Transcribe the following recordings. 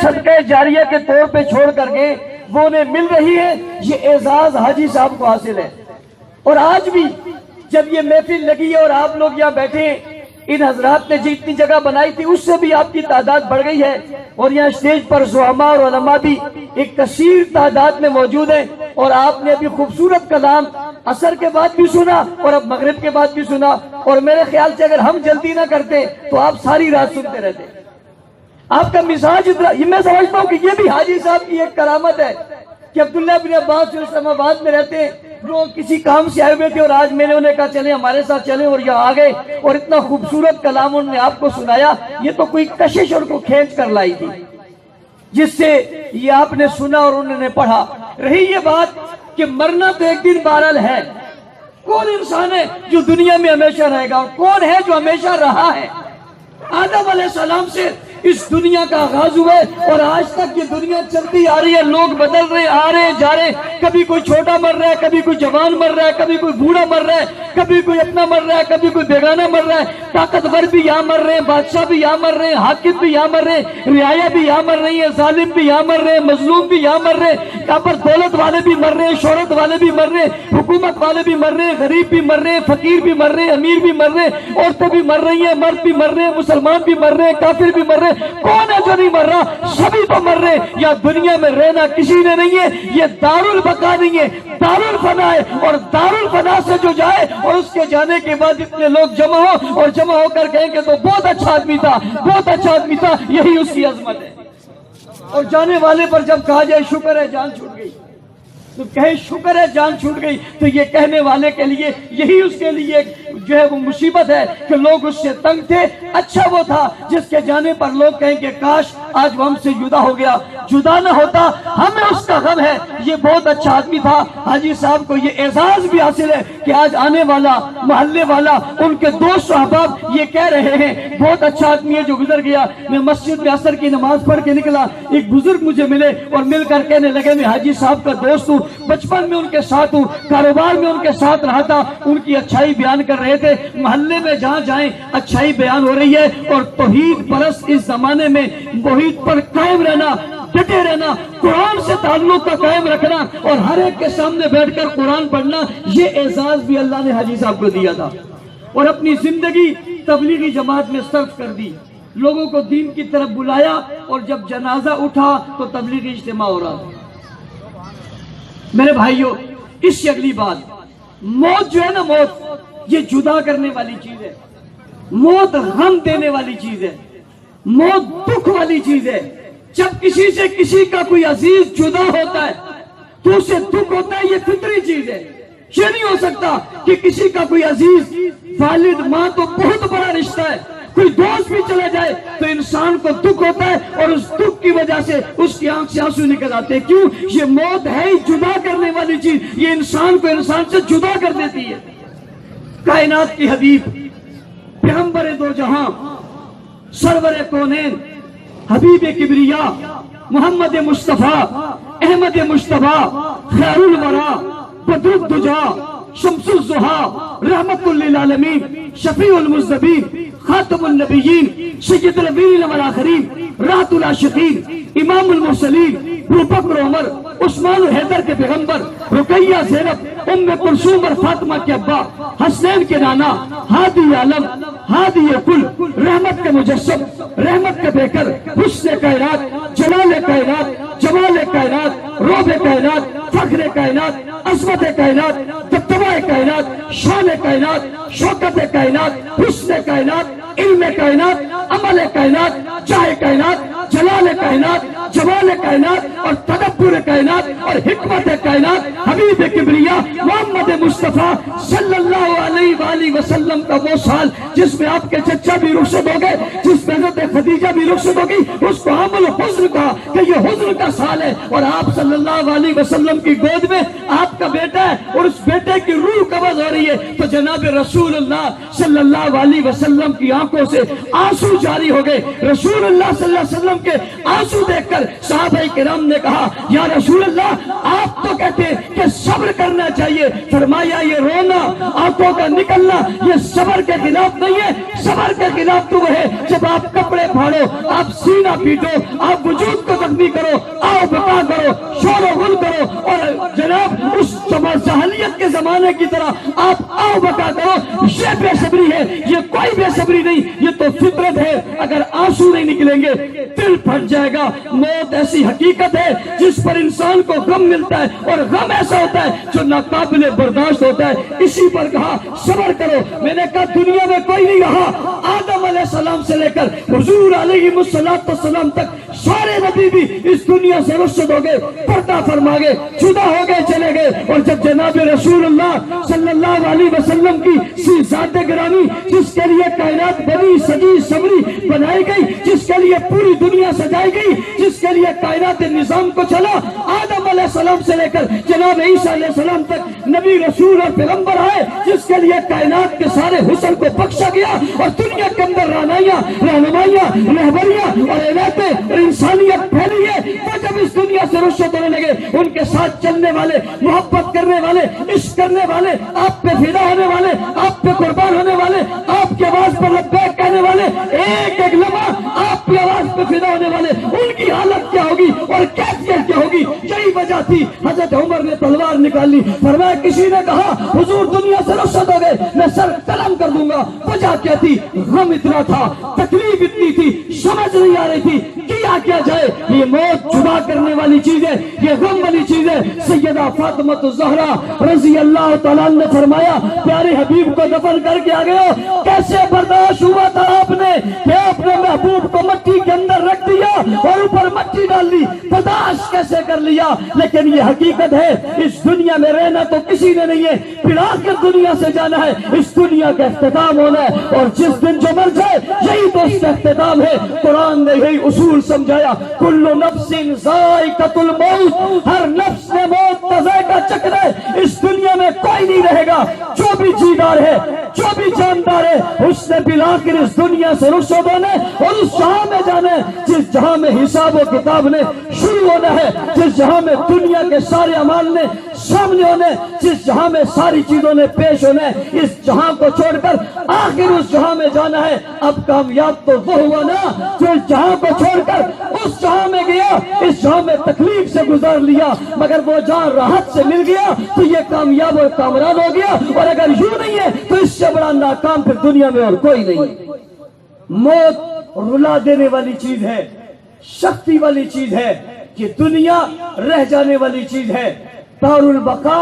صدقہ جاریہ کے طور پہ چھوڑ کر کے وہ انہیں مل رہی ہے، یہ اعزاز حاجی صاحب کو حاصل ہے۔ اور آج بھی جب یہ محفل لگی ہے اور آپ لوگ یہاں بیٹھے ہیں، ان حضرات نے جتنی جگہ بنائی تھی اس سے بھی آپ کی تعداد بڑھ گئی ہے، اور یہاں اسٹیج پر زعماء اور علماء بھی ایک کثیر تعداد میں موجود ہیں، اور آپ نے ابھی خوبصورت کلام عصر کے بعد بھی سنا اور اب مغرب کے بعد بھی سنا، اور میرے خیال سے اگر ہم جلدی نہ کرتے تو آپ ساری رات سنتے رہتے۔ آپ کا مزاج اتنا، یہ میں سمجھتا ہوں کہ یہ بھی حاجی صاحب کی ایک کرامت ہے کہ عبداللہ بن عباس جو اسلام آباد میں رہتے ہیں، وہ کسی کام سے آئے ہوئے تھے اور آج میں نے انہیں کہا چلیں ہمارے ساتھ چلیں، اور یہاں آ گئے اور اتنا خوبصورت کلام انہوں نے آپ کو سنایا۔ یہ تو کوئی کشش ان کو کھینچ کر لائی تھی جس سے یہ آپ نے سنا اور انہوں نے پڑھا۔ رہی یہ بات کہ مرنا تو ایک دن بہرحال ہے، کون انسان ہے جو دنیا میں ہمیشہ رہے گا، اور کون ہے جو ہمیشہ رہا ہے؟ آدم علیہ السلام سے اس دنیا کا آغاز ہوا ہے اور آج تک یہ دنیا چلتی آ رہی ہے، لوگ بدل رہے آ رہے جا رہے، کبھی کوئی چھوٹا مر رہا ہے، کبھی کوئی جوان مر رہا ہے، کبھی کوئی بوڑھا مر رہا ہے، کبھی کوئی اپنا مر رہا ہے، کبھی کوئی بیگانہ مر رہا ہے، طاقتور بھی یہاں مر رہے ہیں، بادشاہ بھی یہاں مر رہے ہیں، حاکم بھی یہاں مر رہے ہیں، رعایا بھی یہاں مر رہی ہے، ظالم بھی یہاں مر رہے ہیں، مظلوم بھی یہاں مر رہے ہیں، یہاں پر دولت والے بھی مر رہے ہیں، شہرت والے بھی مر رہے ہیں، حکومت والے بھی مر رہے ہیں، غریب بھی مر رہے ہیں، فقیر بھی مر رہے ہیں، امیر بھی مر رہے ہیں، عورتیں بھی مر رہی ہیں، مرد بھی مر رہے ہیں، مسلمان بھی مر رہے ہیں، کافر بھی مر رہے ہیں، کون ہے جو نہیں مر رہا؟ سبھی تو مر رہے ہیں۔ یا دنیا میں رہنا کسی نے نہیں ہے، یہ دار البقا نہیں ہے، دار الفنا ہے، اور دار الفنا سے جو جائے اور اس کے جانے کے بعد اتنے لوگ جمع ہو اور جمع ہو کر کہیں کہ تو بہت اچھا آدمی تھا، بہت اچھا آدمی تھا، یہی اس کی عظمت ہے۔ اور جانے والے پر جب کہا جائے شکر ہے جان چھوٹ گئی، تو کہیں شکر ہے جان چھوٹ گئی، تو یہ کہنے والے کے لیے یہی اس کے لیے جو ہے وہ مصیبت ہے کہ لوگ اس سے تنگ تھے۔ اچھا وہ تھا جس کے جانے پر لوگ کہیں کہ کاش آج وہ ہم سے جدا ہو گیا، جدا نہ ہوتا، ہمیں اس کا غم ہے، یہ بہت اچھا آدمی تھا۔ حاجی صاحب کو یہ اعزاز بھی حاصل ہے کہ آج آنے والا محلے والا، ان کے دوست احباب یہ کہہ رہے ہیں بہت اچھا آدمی ہے جو گزر گیا۔ میں مسجد میں عصر کی نماز پڑھ کے نکلا، ایک بزرگ مجھے ملے اور مل کر کہنے لگے میں حاجی صاحب کا دوست ہوں، بچپن میں ان کے ساتھ ہوں، کاروبار میں ان کے ساتھ رہا تھا، ان کی اچھائی بیان کر رہے تھے۔ محلے میں جہاں جائیں اچھائی بیان ہو رہی ہے، اور توحید پرست اس زمانے میں توحید پر قائم رہنا، ڈٹے رہنا، قرآن سے تعلق کا قائم رکھنا اور ہر ایک کے سامنے بیٹھ کر قرآن پڑھنا، یہ اعزاز بھی اللہ نے حاجی صاحب کو دیا تھا۔ اور اپنی زندگی تبلیغی جماعت میں صرف کر دی، لوگوں کو دین کی طرف بلایا، اور جب جنازہ اٹھا تو تبلیغی اجتماع ہو رہا تھا۔ میرے بھائیوں، اس سے اگلی بات، موت جو ہے نا، موت یہ جدا کرنے والی چیز ہے، موت غم دینے والی چیز ہے، موت دکھ والی چیز ہے۔ جب کسی سے کسی کا کوئی عزیز جدا ہوتا ہے تو اسے دکھ ہوتا ہے، یہ فطری چیز ہے۔ یہ نہیں ہو سکتا کہ کسی کا کوئی عزیز، والد ماں تو بہت بڑا رشتہ ہے، کوئی دوست بھی چلا جائے تو انسان کو دکھ ہوتا ہے، اور اس دکھ کی وجہ سے اس کی آنکھ سے آنسو نکل آتے ہیں۔ کیوں؟ یہ موت ہے ہی جدا کرنے والی چیز، یہ انسان کو انسان سے جدا کر دیتی ہے۔ کائنات کی حبیب، پیغمبر دو جہاں، سرور کونین، حبیب کبریا، محمد مصطفیٰ، احمد مصطفیٰ، خیر الورا، بدر الدجا، شمس الضحیٰ، رحمت للعالمین، شفیع المذنبین، خاتم النبیین، سید الاولین والآخرین، راحت العاشقین، امام المرسلین، ابو بکر عمر، عثمان حیدر کے پیغمبر، رقیہ زینب، ام کلثوم اور فاطمہ کے ابا، حسنین کے نانا، ہادی عالم، ہادی کل، رحمت کے مجسم، رحمت کے بیکر، حسن کائنات، جلال کائنات، جمال کائنات، روب کائنات، فخر کائنات، عظمت کائنات، دبدبہ کائنات، شان کائنات، شوکت کائنات، حسن کائنات، علم کائنات، عمل کائنات، جاہ کائنات، جلال کائنات، جمال کائنات اور تدبر کائنات اور حکمت کائنات، حبیب کبریا محمد مصطفیٰ صلی اللہ علیہ وآلہ وسلم کا وہ سال جس میں آپ کے چچا بھی رخصت ہو گئے، جس میں حضرت خدیجہ بھی رخصت ہو گئی، اس کو عام الحزن کہا کہ یہ حزن کا سال ہے، اور آپ صلی اللہ علیہ وسلم کی گود میں آپ کا بیٹا ہے اور اس بیٹے کی روح قبض ہو رہی ہے، تو جناب رسول اللہ صلی اللہ علیہ وسلم کی آنکھوں سے آنسو جاری ہو گئے۔ رسول اللہ صلی اللہ علیہ وسلم کے آنسو دیکھ کر صحابہ کرام نے کہا یا رسول اللہ، آپ تو کہتے ہیں کہ صبر کرنا چاہیے. فرمایا یہ رونا، آنکھوں کا نکلنا، یہ صبر کے خلاف نہیں ہے. صبر کے خلاف تو وہ ہے جب آپ کپڑے پھاڑو، آپ سینہ پیٹو، آپ وجود کو زخمی کرو، آؤ بقا کرو، شور و غل کرو، اور جناب اس جاہلیت کے زمانے کی طرح آپ آؤ بقا کرو. یہ بے صبری ہے، یہ کوئی بے صبری نہیں، یہ تو فطرت ہے. اگر آنسو نہیں نکلیں گے دل پھٹ جائے گا. موت ایسی حقیقت ہے جس پر انسان کو غم ملتا ہے، اور غم ایسا ہوتا ہے جو ناقابل برداشت ہوتا ہے. اسی پر کہا صبر کرو. میں نے کہا دنیا میں کوئی نہیں رہا، آدم علیہ السلام سے لے کر حضور علیہ السلام تک سارے نبی بھی اس دنیا سے رخصت ہو گئے، پردہ فرما گئے، جدا ہو گئے، چلے گئے. اور جب جناب رسول اللہ صلی اللہ علیہ وسلم کی ذات گرامی جس کے لیے کائنات بنی سجی سمری بنائی گئی، جس کے لیے پوری دنیا سجائی گئی، جس کے لیے کائنات نظام کو چلا، آدم علیہ السلام سے لے کر جناب عیسیٰ علیہ السلام تک نبی رسول اور پیغمبر آئے، جس کے لیے کائنات کے سارے حسن کو بخشا گیا، اور دنیا کے اندر رہنمائیاں، رہبریاں اور عنایتیں اور انسانیت پھیلی ہے. تو جب اس دنیا سے رخصت ہونے لگے، ان کے ساتھ چلنے والے، محبت کرنے والے، عشق کرنے والے، آپ پہ فدا ہونے والے، آپ پہ قربان ہونے والے، آپ کی آواز پر لبیک کہنے والے، ایک ایک لمحہ آپ کی آواز پہ فدا ہونے والے، ان کی حالت کیا ہوگی اور کیفیت کیا ہوگی. یہی وجہ تھی حضرت عمر نے تلوار نکالی. فرمایا کسی نے کہا حضور دنیا سے رخصت ہو گئے، میں سر قلم کر دوں گا. وجہ کیا تھی؟ غم اتنا تھا، تکلیف اتنی تھی، سمجھ نہیں آ رہی تھی کیا جائے. یہ موت جدا کرنے والی چیز ہے، یہ غم والی چیز ہے. سیدہ فاطمہ الزہرا رضی اللہ تعالیٰ نے فرمایا پیارے حبیب کو دفن کر کے آ گئے ہو، کیسے برداشت ہوا تھا آپ نے کہ اپنے محبوب کو مٹی کے اندر رکھ دیا اور اوپر مٹی ڈال دی، برداشت کیسے کر لیا؟ لیکن یہ حقیقت ہے، اس دنیا میں رہنا تو کسی نے نہیں ہے، پھر آخر دنیا سے جانا ہے. اس دنیا کا اختتام ہونا ہے، اور جس دن جو مر جائے یہی تو اس کا اختتام ہے. قرآن نے یہی اصول سمجھایا، کل نفس ذائقۃ الموت، ہر نفس نے موت کا ذائقہ چکھنا ہے. اس دنیا میں کوئی نہیں رہے گا، جو بھی جیدار ہے، جو بھی جاندار ہے، اس نے بالآخر اس دنیا سے رخصت ہونا ہے اور اس جہاں میں جانا ہے جس جہاں میں حساب و کتاب نے شروع ہونا ہے، جس جہاں میں دنیا کے سارے اعمال نے سامنے ہونے، جس جہاں میں ساری چیزوں نے پیش ہونے. اس جہاں کو چھوڑ کر آخر اس جہاں میں جانا ہے. اب کامیاب تو وہ ہوا نا جو اس جہاں کو چھوڑ کر اس جہاں میں گیا، اس جہاں میں تکلیف سے گزار لیا، مگر وہ جہاں راحت سے مل گیا تو یہ کامیاب اور کامران ہو گیا. اور اگر یوں نہیں ہے تو اس سے بڑا ناکام پھر دنیا میں اور کوئی نہیں. موت رلا دینے والی چیز ہے، شکتی والی چیز ہے، یہ دنیا رہ جانے والی چیز ہے. دار البقا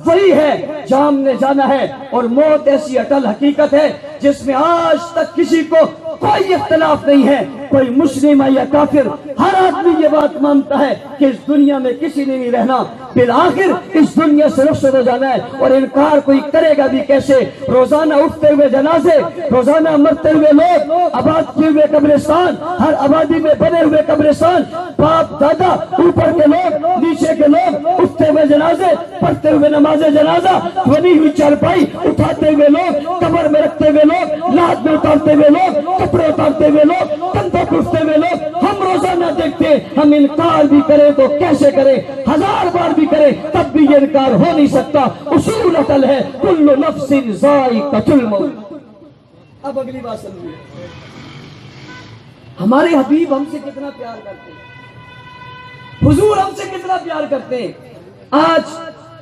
وہی ہے جہاں ہم نے جانا ہے. اور موت ایسی اٹل حقیقت ہے جس میں آج تک کسی کو کوئی اختلاف نہیں ہے، کوئی مسلم ہے یا کافر، ہر آدمی یہ بات مانتا ہے کہ اس دنیا میں کسی نے نہیں رہنا، بالآخر اس دنیا سے رخصت ہو جانا ہے. اور انکار کوئی کرے گا بھی کیسے؟ روزانہ اٹھتے ہوئے جنازے، روزانہ مرتے ہوئے لوگ، آباد کیے ہوئے قبرستان، ہر آبادی میں بنے ہوئے قبرستان، باپ دادا، اوپر کے لوگ، نیچے کے لوگ، اٹھتے ہوئے جنازے، پڑھتے ہوئے نماز جنازہ، بنی ہوئی چارپائی اٹھاتے ہوئے لوگ، قبر میں رکھتے ہوئے لوگ، لاد میں اتارتے ہوئے لوگ، کپڑے اتارتے ہوئے لوگ، کندھوں پہ اٹھتے ہوئے لوگ. ہم روزانہ دیکھتے ہیں. ہم انکار بھی کریں تو کیسے کریں؟ 1000 بار بھی کریں تب بھی یہ انکار ہو نہیں سکتا. اصول اٹل ہے، کل نفس ذائقۃ الموت. اب اگلی بات سمجھیے، ہمارے حبیب ہم سے کتنا پیار کرتے ہیں، حضور ہم سے کتنا پیار کرتے ہیں. آج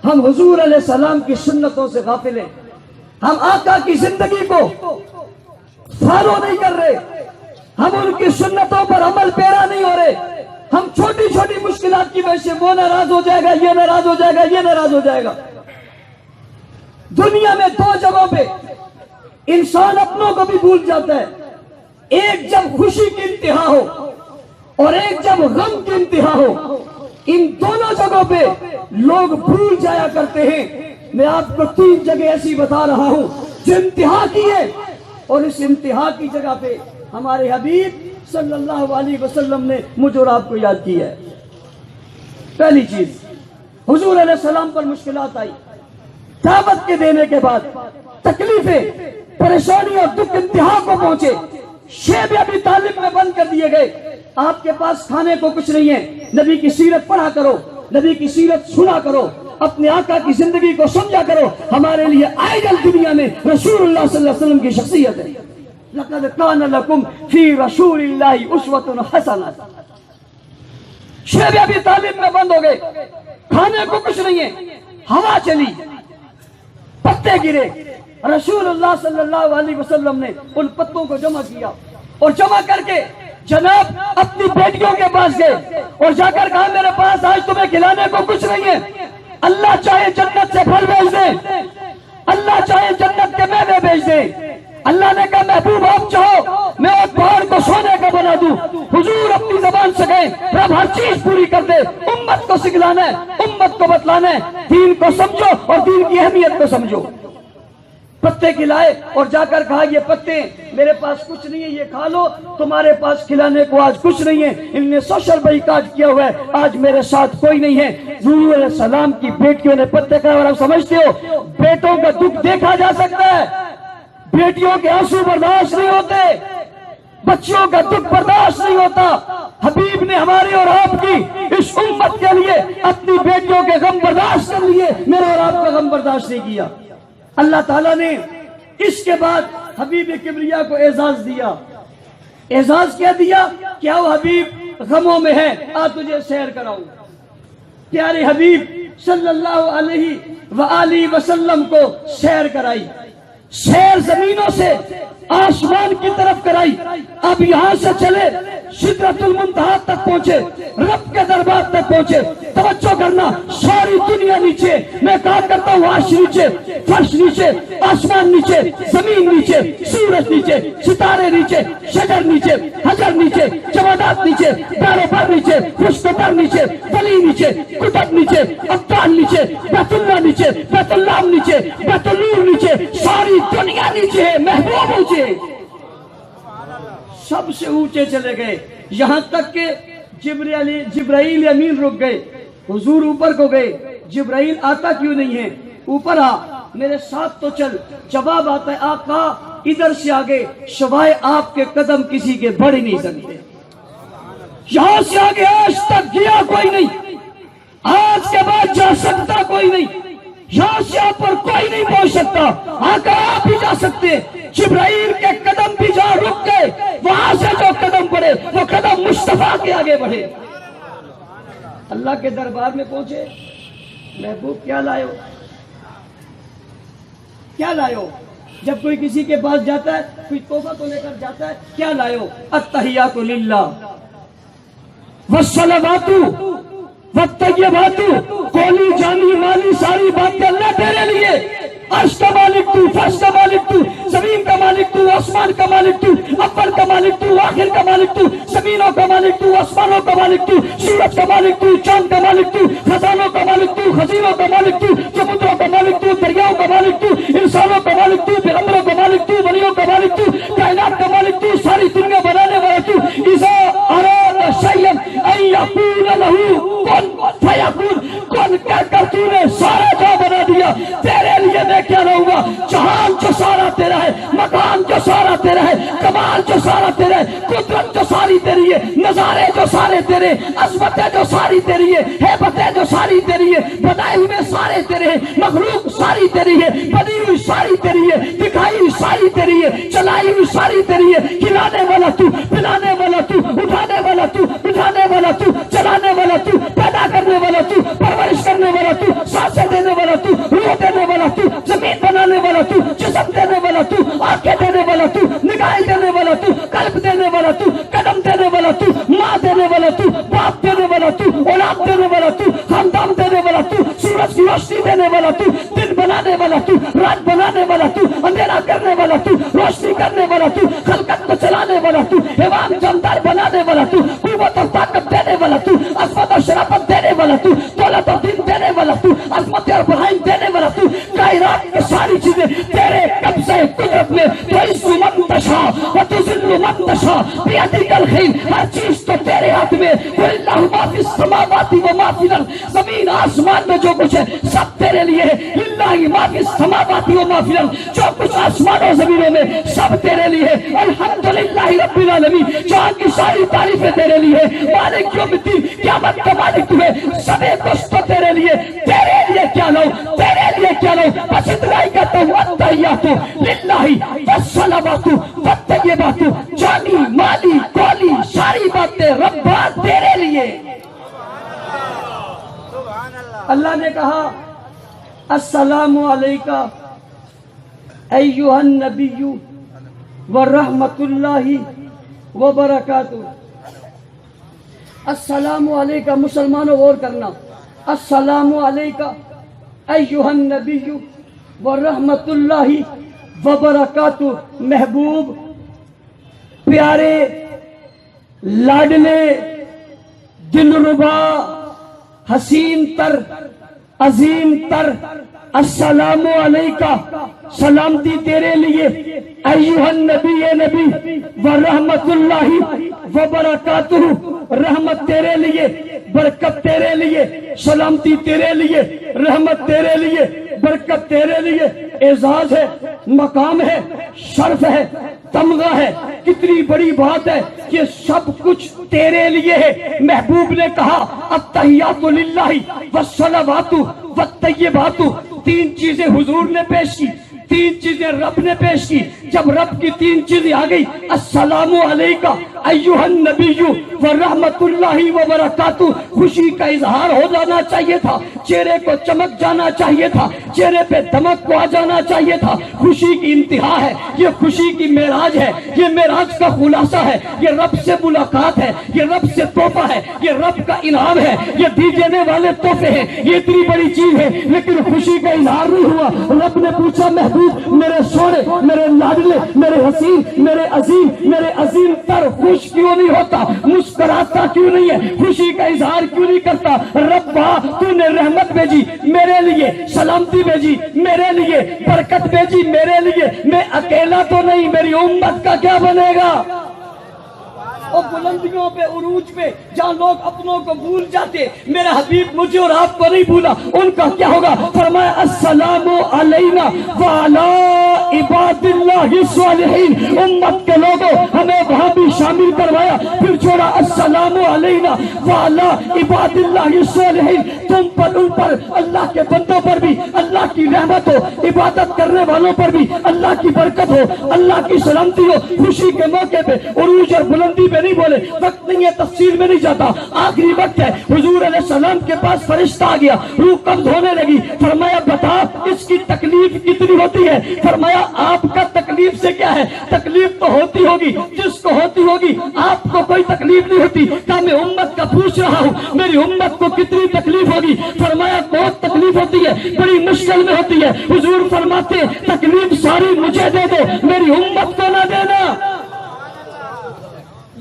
ہم حضور علیہ السلام کی سنتوں سے غافل ہیں. ہم آقا کی زندگی کو فالو نہیں کر رہے، ہم ان کی سنتوں پر عمل پیرا نہیں ہو رہے. ہم چھوٹی چھوٹی مشکلات کی وجہ سے وہ ناراض ہو جائے گا، یہ ناراض ہو جائے گا، یہ ناراض ہو جائے گا. دنیا میں 2 جگہوں پہ انسان اپنوں کو بھی بھول جاتا ہے. ایک جب خوشی کی انتہا ہو اور ایک جب غم کی انتہا ہو. ان دونوں جگہوں پہ لوگ بھول جایا کرتے ہیں. میں آپ کو 3 جگہ ایسی بتا رہا ہوں جو انتہا کی ہے، اور اس انتہا کی جگہ پہ ہمارے حبیب صلی اللہ علیہ وسلم نے مجھ اور آپ کو یاد کیا ہے. پہلی چیز، حضور علیہ السلام پر مشکلات آئی، دعوت کے دینے کے بعد تکلیفیں، پریشانی اور دکھ انتہا کو پہنچے. شیب ابی طالب میں بند کر دیے گئے. آپ کے پاس کھانے کو کچھ نہیں ہے، نبی کی سیرت پڑھا کرو، نبی کی سیرت سنا کرو. اپنے آقا کی زندگی کو سمجھا کرو. ہمارے لیے آئیڈل دنیا میں رسول اللہ صلی اللہ علیہ وسلم کی شخصیت ہے. لقد کان لکم فی رسول اللہ اسوۃ حسنہ. شیب ابی طالب میں بند ہو گئے, کھانے کو کچھ نہیں ہے, ہوا چلی, پتے گرے, رسول اللہ صلی اللہ علیہ وسلم نے ان پتوں کو جمع کیا اور جمع کر کے جناب اپنی بیٹیوں کے پاس گئے اور جا کر کہا میرے پاس آج تمہیں کھلانے کو کچھ نہیں ہے, اللہ چاہے جنت سے پھل بھیج دے, اللہ چاہے جنت کے میوے بھیج دے. اللہ نے کہا محبوب آپ چاہو میں اس پہاڑ کو سونے کا بنا دوں. حضور اپنی زبان سے گئے رب ہر چیز پوری کر دے, امت کو سکھلانا ہے, امت کو بتلانا ہے, دین کو سمجھو اور دین کی اہمیت کو سمجھو. پتے کھلائے اور جا کر کہا یہ پتے میرے پاس کچھ نہیں ہے, یہ کھا لو, تمہارے پاس کھلانے کو آج کچھ نہیں ہے. ان نے سوشل بائیکاٹ کیا ہوا ہے, آج میرے ساتھ کوئی نہیں ہے. حضور علیہ السلام کی بیٹیوں نے پتے کھائے. اور آپ سمجھتے ہو بیٹوں کا دکھ دیکھا جا سکتا ہے, بیٹیوں کے آنسو برداشت نہیں ہوتے, بچیوں کا دکھ برداشت نہیں ہوتا. حبیب نے ہماری اور آپ کی اس امت کے لیے اپنی بیٹیوں کے غم برداشت کر لیے, میرے اور آپ کا غم برداشت نہیں کیا. اللہ تعالیٰ نے اس کے بعد حبیب کبریا کو اعزاز دیا. اعزاز کیا دیا, کیا وہ حبیب غموں میں ہے, آ تجھے سیر کراؤں. پیارے حبیب صلی اللہ علیہ وآلہ وسلم کو سیر کرائی, سیر زمینوں سے آسمان کی طرف کرائی. اب یہاں سے چلے سدرۃ المنتہا تک پہنچے, رب کے دربار تک پہنچے. توجہ کرنا, ساری دنیا نیچے, میں کہا کرتا ہوں عرش نیچے, فرش نیچے, آسمان نیچے, زمین نیچے, سورج نیچے, ستارے نیچے, شجر نیچے, حجر نیچے, جمادات نیچے, دار و بر نیچے, پشت پر نیچے, ولی نیچے, کتب نیچے, ابدال نیچے, بیت اللہ نیچے, بیت اللہ نیچے, بیت النور نیچے, ساری دنیا نیچے ہے, محبوب اونچے, سب سے اونچے چلے گئے. یہاں تک کہ جبرائیل امین رک گئے. حضور اوپر کو گئے, جبرائیل آتا کیوں نہیں ہے, اوپر آ میرے ساتھ تو چل. جواب آتا ہے آقا ادھر سے آگے سوائے آپ کے قدم کسی کے بڑھ نہیں سکتے. یہاں سے آگے آج تک گیا کوئی نہیں, آج کے بعد جا سکتا کوئی نہیں, یہاں سے آپ پر کوئی نہیں پہنچ سکتا. آقا آپ بھی جا سکتے, جبرائیل کے قدم بھی جہاں رک گئے, وہاں سے جو قدم پڑے وہ قدم مصطفیٰ کے آگے بڑھے. اللہ کے دربار میں پہنچے, محبوب کیا لائے ہو, کیا لائے ہو. جب کوئی کسی کے پاس جاتا ہے کوئی تحفہ تو لے کر جاتا ہے, کیا لائے ہو, التحیات للہ والصلوات والطیبات, قولی جانی مالی ساری باتیں اللہ تیرے لیے. عرش کا مالک تو, فرش کا مالک تو, زمین کا مالک تو, آسمان کا مالک تو, اول کا مالک تو, آخر کا مالک تو, زمینوں کا مالک تو, آسمانوں کا مالک تو, سورج کا مالک تو, چاند کا مالک تو, خزانوں کا مالک تو, خزینوں کا مالک تو, سمندروں کا مالک تو, دریاؤں کا مالک تو, انسانوں کا مالک تو, پیغمبروں کا مالک تو, ولیوں کا مالک تو, کائنات کا مالک تو, ساری دنیا بنانے والا تو. اذا اراد شیئا ان یقول له کن فیکون, کن کہہ کر تو نے سارا جہاں بنا دیا. تیرے لیے میں کیا رہوں گا, جہان جو سارا تیرا ہے, مکان جو سارا تیرا ہے, کمال جو سارا تیرا ہے, قدرت جو ساری تیری ہے, نظارے جو سارے تیرے, عظمتیں جو ساری تیری ہے, ہیبتیں جو ساری تیری ہے, بنائے ہوئے سارے تیرے ہیں, مخلوق ساری تیری ہے, بنی ہوئی ساری تیری ہے, دکھائی ہوئی ساری تیری ہے, چلائی ہوئی ساری تیری ہے. کھلانے والا تو, پلانے والا تو, اٹھانے والا تو, بٹھانے والا تو, چلانے والا تو, پیدا کرنے والا تو, پرورش کرنے والا تو, سانسیں دینے والا تو, روح دینے والا تو, زمین بنانے والا تو, جسم دینے والا تو, آنکھیں دینے والا تو, نگاہیں دینے والا تو, قلب دینے والا تو, قدم دینے والا تو, ماں دینے والا تو, باپ دینے والا تو, اولاد دینے والا تو, خاندان دینے والا تو, سورج کی روشنی دینے والا تو, دن بنانے والا تو, رات بنانے والا تو, اندھیرا کرنے والا تو, روشنی کرنے والا تو, خلقت کو چلانے والا تو, حیوان جاندار بنانے والا تو, قوت اور طاقت دینے والا تو, عظمت اور شرافت دینے والا تو, دولت اور دین دینے والا تو, عظمت اور بڑھائی دینے والا تو. کائنات کی ساری چیزیں تیرے قبضے قدرت میں, تعز من تشاء وتذل من تشاء بیدک الخیر, ہر چیز تو تیرے ہاتھ میں. وللہ ما فی السماوات و ما فی الارض, زمین آسمان میں جو کچھ ہے سب تیرے لیے ہے. للہ ما فی السماوات و ما فی الارض, جو کچھ آسمانوں زمینوں میں سب تیرے لیے ہے. الحمدللہ رب العالمین, جہاں کی ساری تعریفیں تیرے لیے. مالک یوم الدین, قیامت کا مالک تو ہے, سب کچھ تو تیرے لیے. تیرے لیے کیا لاؤں تیرے لیے کیا لاؤں، بس اتنا ہی کہتا ہوں التحیات للہ والصلوات والطیبات، جانی مالی قولی ساری باتیں ربا تیرے لیے۔ اللہ نے کہا السلام علیکہ ایھا النبی ورحمۃ اللہ وبرکاتہ۔ السلام علیکہ مسلمانوں غور کرنا، السلام علیکہ ایھا النبی ورحمۃ اللہ وبرکاتہ، محبوب پیارے لاڈلے دلربا حسین تر عظیم تر السلام علیکہ، سلامتی تیرے لیے، ایھا النبی نبی ورحمۃ اللہ وبرکاتہ، رحمت تیرے لیے، برکت تیرے لیے، سلامتی تیرے لیے، رحمت تیرے لیے، برکت تیرے لیے۔ اعزاز ہے، مقام ہے، شرف ہے، تمغہ ہے، کتنی بڑی بات ہے کہ سب کچھ تیرے لیے ہے۔ محبوب نے کہا التحیات للہ والصلوات والطیبات، تین چیزیں حضور نے پیش کی، تین چیزیں رب نے پیش کی۔ جب رب کی تین چیزیں آ گئی، السلام علیکہ ایھا النبی ورحمۃ اللہ وبرکاتہ، خوشی کا اظہار ہو جانا چاہیے تھا، چہرے کو چمک جانا چاہیے تھا، چہرے پہ دمک کو آ جانا چاہیے تھا۔ خوشی کی انتہا ہے، یہ خوشی کی معراج ہے، یہ معراج کا خلاصہ ہے، یہ رب سے ملاقات ہے، یہ رب سے تحفہ ہے، یہ رب کا انعام ہے، یہ دی جانے والے تحفے ہیں۔ یہ اتنی بڑی چیز ہے لیکن خوشی کا اظہار نہیں ہوا۔ رب نے پوچھا محبوب میرے سونے، میرے لاڈلے، میرے حسین، میرے عظیم تر خوش کیوں نہیں ہوتا، مسکراتا کیوں نہیں ہے، خوشی کا اظہار کیوں نہیں کرتا؟ ربا تو نے رحمت بھیجی میرے لیے، سلامتی بھیجی میرے لیے، برکت بھیجی میرے لیے، میں اکیلا تو نہیں، میری امت کا کیا بنے گا؟ اور بلندیوں پہ عروج پہ جہاں لوگ اپنوں کو بھول جاتے، میرا حبیب مجھے اور آپ کو نہیں بھولا، ان کا کیا ہوگا؟ فرمایا السلام علینا وعلی عباد اللہ الصالحین۔ امت کے لوگوں ہمیں وہاں بھی شامل کروایا، پھر چھوڑا السلام علینا وعلی عباد اللہ الصالحین۔ تم پر، ان پر، اللہ کے بندوں پر بھی اللہ کی رحمت ہو، عبادت کرنے والوں پر بھی اللہ کی برکت ہو، اللہ کی سلامتی ہو۔ خوشی کے موقع پہ عروج اور بلندی پہ نہیں بولے، وقت نہیں ہے، تفصیل میں نہیں جاتا، آخری وقت ہے۔ حضور علیہ السلام کے پاس فرشتہ آ گیا، روح قبض ہونے لگی، فرمایا بتا اس کی تکلیف کتنی ہوتی ہے؟ فرمایا آپ کا تکلیف سے کیا ہے؟ تکلیف تو ہوتی ہوگی، جس کو ہوتی ہوگی، آپ کو کوئی تکلیف نہیں ہوتی۔ کہا میں امت کا پوچھ رہا ہوں میری امت کو کتنی تکلیف ہوگی؟ فرمایا بہت تکلیف ہوتی ہے، بڑی مشکل میں ہوتی ہے۔ حضور فرماتے تکلیف ساری مجھے دے دو، میری امت کو نہ دینا۔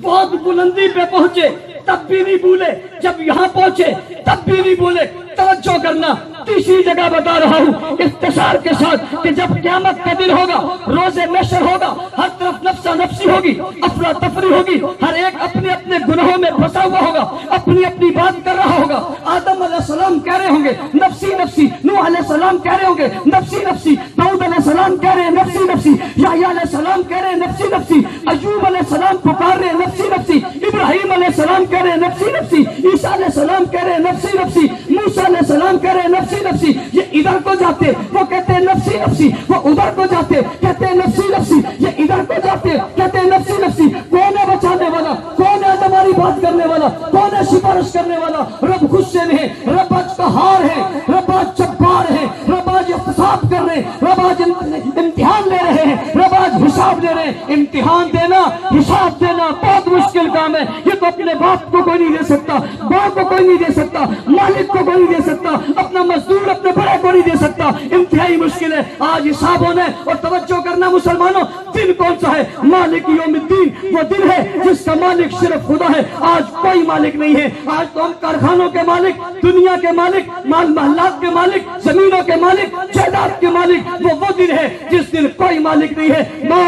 بہت بلندی پہ پہنچے تب بھی نہیں بھولے، جب یہاں پہنچے تب بھی نہیں بھولے۔ توجہ کرنا، تیسری جگہ بتا رہا ہوں اختصار کے ساتھ کہ جب قیامت کا دن ہوگا، روز محشر ہوگا، ہر طرف نفسا نفسی ہوگی، افراتفری ہوگی، ہر ایک اپنے اپنے گناہوں میں پھنسا ہوا ہوگا، اپنی اپنی بات کر رہا ہوگا۔ آدم علیہ السلام کہہ رہے ہوں گے نفسی نفسی، نوح علیہ السلام کہہ رہے ہوں گے نفسی نفسی، داؤد علیہ السلام کہہ رہے ہیں نفسی نفسی، یحییٰ علیہ السلام کہہ رہے ہیں نفسی نفسی، ایوب علیہ السلام پکار رہے ہیں نفسی نفسی، ابراہیم علیہ السلام کہہ رہے ہیں نفسی نفسی، عیسیٰ علیہ السلام کہہ رہے ہیں نفسی نفسی، موسیٰ علیہ السلام کہہ رہے ہیں نفسی نفسی۔ یہ ادھر کو جاتے وہ کہتے ہیں نفسی نفسی، وہ ادھر کو جاتے کہتے ہیں نفسی نفسی، یہ ادھر کو جاتے کہتے ہیں نفسی نفسی۔ کون ہے بچانے والا؟ کون ہے ہماری بات کرنے والا؟ کون ہے سفارش کرنے والا؟ رب غصے میں ہے، رب آج قہار ہے، رب آج جبار ہے، رب آج احتساب کر رہے ہیں، رب آج امتحان لے رہے ہیں، رب آج حساب لے رہے ہیں۔ امتحان دینا، حساب دینا بہت مشکل کام ہے۔ یہ تو اپنے باپ کو کوئی نہیں دے سکتا، ماں کو کوئی نہیں دے سکتا، مالک کو کوئی نہیں دے سکتا، اپنا مزدور اپنے بڑے کو نہیں دے سکتا۔ انتہائی مشکل ہے، آج حساب ہونا ہے۔ اور توجہ کرنا مسلمانوں، دن کون سا ہے؟ مالک یوم الدین، وہ دن ہے جس کا مالک صرف خدا ہے، آج کوئی مالک نہیں ہے۔ آج تو ہم کارخانوں کے مالک، دنیا کے مالک، مال محلات کے مالک، زمینوں کے مالک، جائیداد کے مالک، وہ دن ہے جس دن کوئی مالک نہیں ہے۔ ما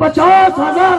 50,000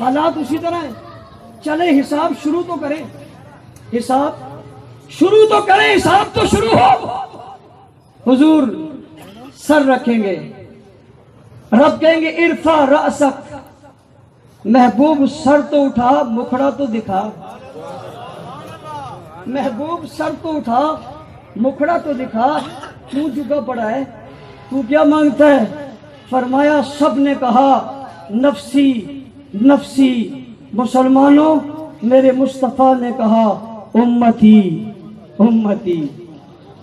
حالات اسی طرح ہیں. چلے حساب شروع تو کریں, حساب شروع تو کریں, حساب تو شروع ہو. حضور سر رکھیں گے, رب کہیں گے ارفع رأسک, محبوب سر تو اٹھا, مکھڑا تو دکھا. محبوب سر تو اٹھا, مکھڑا تو دکھا. کیوں جھکا پڑا ہے, تو کیا مانگتا ہے؟ فرمایا سب نے کہا نفسی نفسی. مسلمانوں میرے مصطفیٰ نے کہا امتی امتی.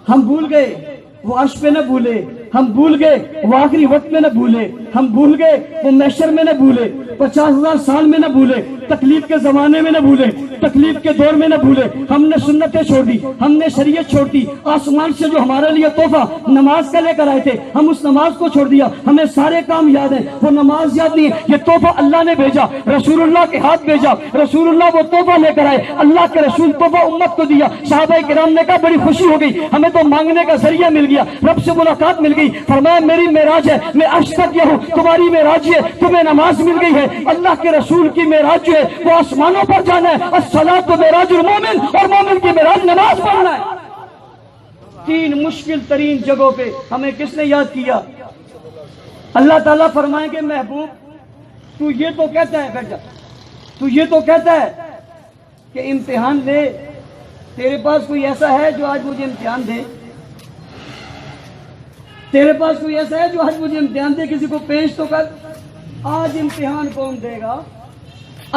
ہم بھول گئے وہ عرش پہ نہ بھولے, ہم بھول گئے وہ آخری وقت میں نہ بھولے, ہم بھول گئے وہ محشر میں نہ بھولے, 50,000 سال میں نہ بھولے, تکلیف کے زمانے میں نہ بھولے, تکلیف کے دور میں نہ بھولے. ہم نے سنتیں چھوڑ دی, ہم نے شریعت چھوڑ دی. آسمان سے جو ہمارے لیے تحفہ نماز کا لے کر آئے تھے, ہم اس نماز کو چھوڑ دیا. ہمیں سارے کام یاد ہیں, وہ نماز یاد نہیں ہے. یہ تحفہ اللہ نے بھیجا, رسول اللہ کے ہاتھ بھیجا, رسول اللہ وہ تحفہ لے کر آئے. اللہ کے رسول تحفہ امت کو دیا. صحابہ کرام نے کہا بڑی خوشی ہو گئی, ہمیں تو مانگنے کا ذریعہ مل گیا, رب سے ملاقات مل گئی. فرمایا میری معراج ہے, میں عرش تک گیا ہوں, تمہاری معراج ہے, تمہیں نماز مل گئی ہے. اللہ کے رسول کی معراج جو ہے وہ آسمانوں پر جانا ہے. الصلاۃ معراج المومن, اور مومن کی معراج نماز پڑھنا ہے. 3 مشکل ترین جگہوں پہ ہمیں کس نے یاد کیا؟ اللہ تعالیٰ فرمائیں گے محبوب تو یہ تو کہتا ہے, بیٹھ جا, تو یہ تو کہتا ہے کہ امتحان لے, تیرے پاس کوئی ایسا ہے جو آج مجھے امتحان دے؟ تیرے پاس کوئی ایسا ہے جو آج مجھے امتحان دے؟ کسی کو پیش تو کر. آج امتحان کون دے گا؟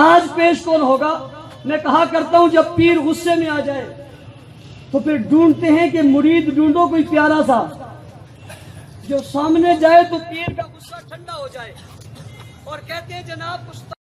آج پیش کون ہوگا؟ میں کہا کرتا ہوں جب پیر غصے میں آ جائے تو پھر ڈھونڈتے ہیں کہ مرید ڈھونڈو کوئی پیارا سا جو سامنے جائے تو پیر کا غصہ ٹھنڈا ہو جائے, اور کہتے ہیں جناب